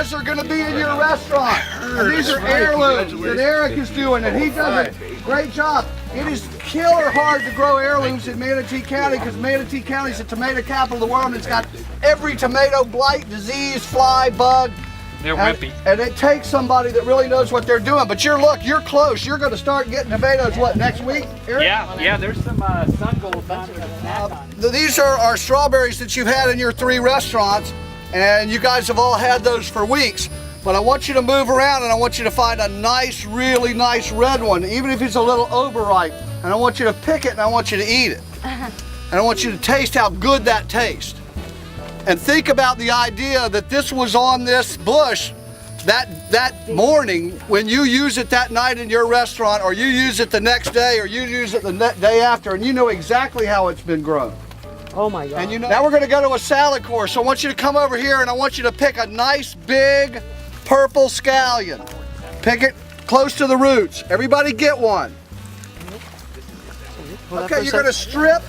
tomatoes are going to be in your restaurant. And these are heirlooms that Eric is doing, and he does a great job. It is killer hard to grow heirlooms in Manatee County because Manatee County is the tomato capital of the world, and it's got every tomato blight, disease, fly, bug. They're wimpy. And it takes somebody that really knows what they're doing. But you're close. You're going to start getting tomatoes, what, next week, Eric? Yeah, there's some sun gold on there. These are our strawberries that you've had in your 3 restaurants, and you guys have all had those for weeks. But I want you to move around, and I want you to find a nice, really nice red one, even if it's a little overripe. And I want you to pick it, and I want you to eat it. And I want you to taste how good that tastes. And think about the idea that this was on this bush that morning when you use it that night in your restaurant, or you use it the next day, or you use it the day after, and you know exactly how it's been grown. Oh my God. And now we're going to go to a salad course, so I want you to come over here and I want you to pick a nice big purple scallion. Pick it close to the roots. Everybody get one. Okay, you're going to strip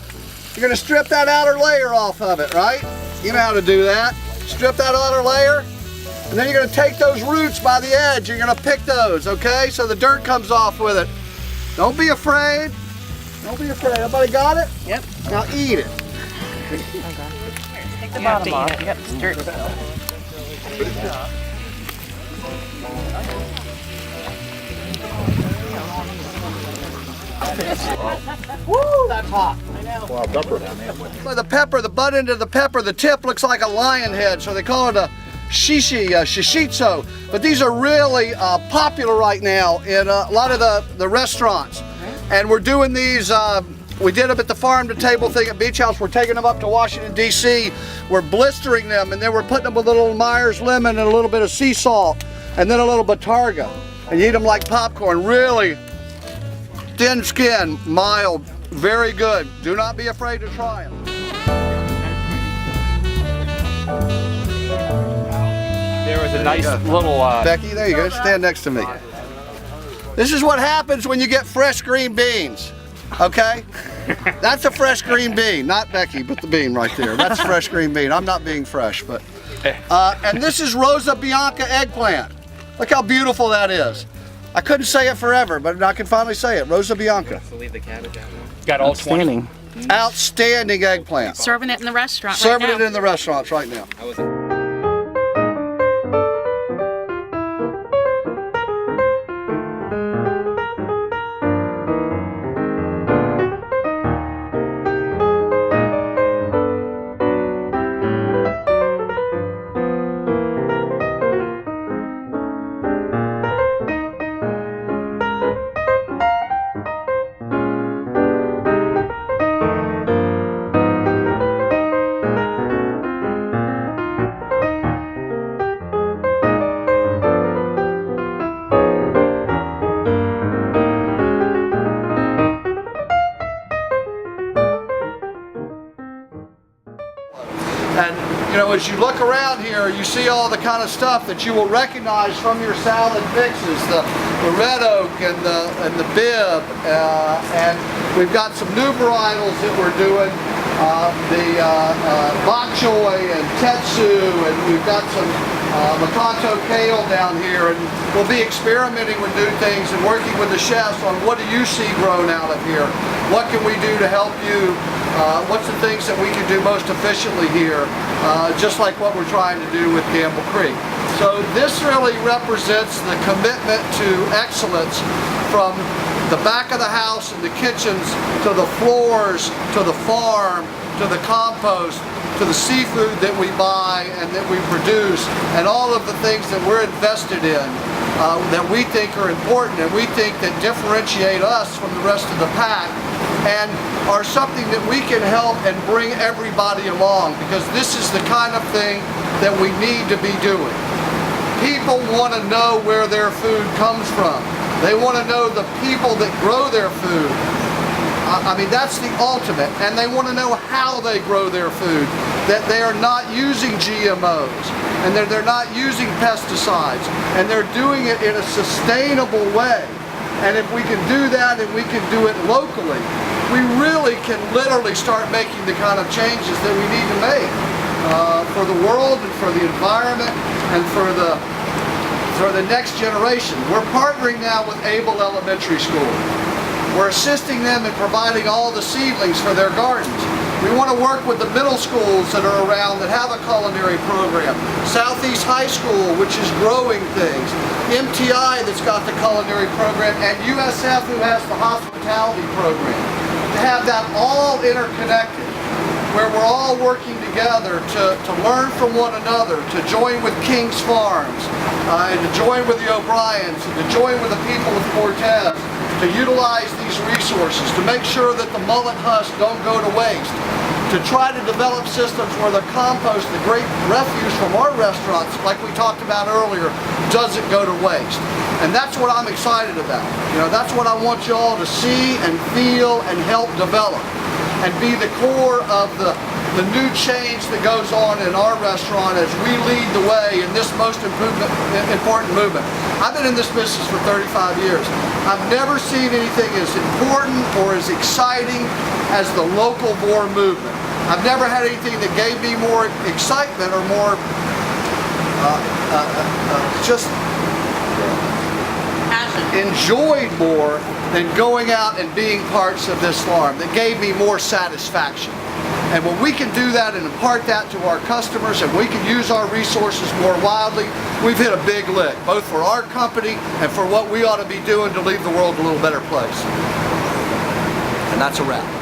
that outer layer off of it, right? You know how to do that. Strip that outer layer, and then you're going to take those roots by the edge. You're going to pick those, okay? So the dirt comes off with it. Don't be afraid. Don't be afraid. Everybody got it? Yep. Now eat it. Take the bottom off. You got this dirt. Woo, that's hot. Well, pepper. The pepper, the butt end of the pepper, the tip looks like a lion head, so they call it a shishito. But these are really popular right now in a lot of the restaurants. And we're doing these, we did them at the farm to table thing at Beach House. We're taking them up to Washington, D.C. We're blistering them, and then we're putting them with a little Myers lemon and a little bit of sea salt, and then a little Batarga. And you eat them like popcorn, really thin skin, mild, very good. Do not be afraid to try them. There was a nice little... Becky, there you go. Stand next to me. This is what happens when you get fresh green beans, okay? That's a fresh green bean, not Becky, but the bean right there. That's fresh green bean. I'm not being fresh, but... and this is Rosa Bianca eggplant. Look how beautiful that is. I couldn't say it forever, but I can finally say it. Rosa Bianca. So leave the cabbage out. Got all 20. Outstanding eggplant. Serving it in the restaurant Serving right now. it in the restaurants right now. And you know, as you look around here, you see all the kind of stuff that you will recognize from your salad mixes, the red oak and the bib, and we've got some new varietals that we're doing, the bok choy and tetsu, and we've got some Makanto kale down here, and we'll be experimenting with new things and working with the chefs on what do you see grown out of here, what can we do to help you. What's the things that we can do most efficiently here, just like what we're trying to do with Gamble Creek. So this really represents the commitment to excellence from the back of the house and the kitchens to the floors, to the farm, to the compost, to the seafood that we buy and that we produce, and all of the things that we're invested in that we think are important and we think that differentiate us from the rest of the pack, and are something that we can help and bring everybody along, because this is the kind of thing that we need to be doing. People want to know where their food comes from. They want to know the people that grow their food. I mean, that's the ultimate. And they want to know how they grow their food, that they are not using GMOs, and that they're not using pesticides, and they're doing it in a sustainable way. And if we can do that and we can do it locally, we really can literally start making the kind of changes that we need to make. for the world and for the environment and for the next generation. We're partnering now with Able Elementary School. We're assisting them in providing all the seedlings for their gardens. We want to work with the middle schools that are around that have a culinary program. Southeast High School, which is growing things. MTI that's got the culinary program, and USF who has the hospitality program. To have that all interconnected, where we're all working together to learn from one another, to join with King's Farms, and to join with the O'Briens, and to join with the people of Cortez, to utilize these resources, to make sure that the mullet husks don't go to waste, to try to develop systems where the compost, the great refuse from our restaurants, like we talked about earlier, doesn't go to waste. And that's what I'm excited about. You know, that's what I want you all to see and feel and help develop, and be the core of the new change that goes on in our restaurant as we lead the way in this most important movement. I've been in this business for 35 years. I've never seen anything as important or as exciting as the local VOR movement. I've never had anything that gave me more excitement or more just enjoyed more than going out and being parts of this farm, that gave me more satisfaction. And when we can do that and impart that to our customers, and we can use our resources more widely, we've hit a big lick, both for our company and for what we ought to be doing to leave the world a little better place. And that's a wrap.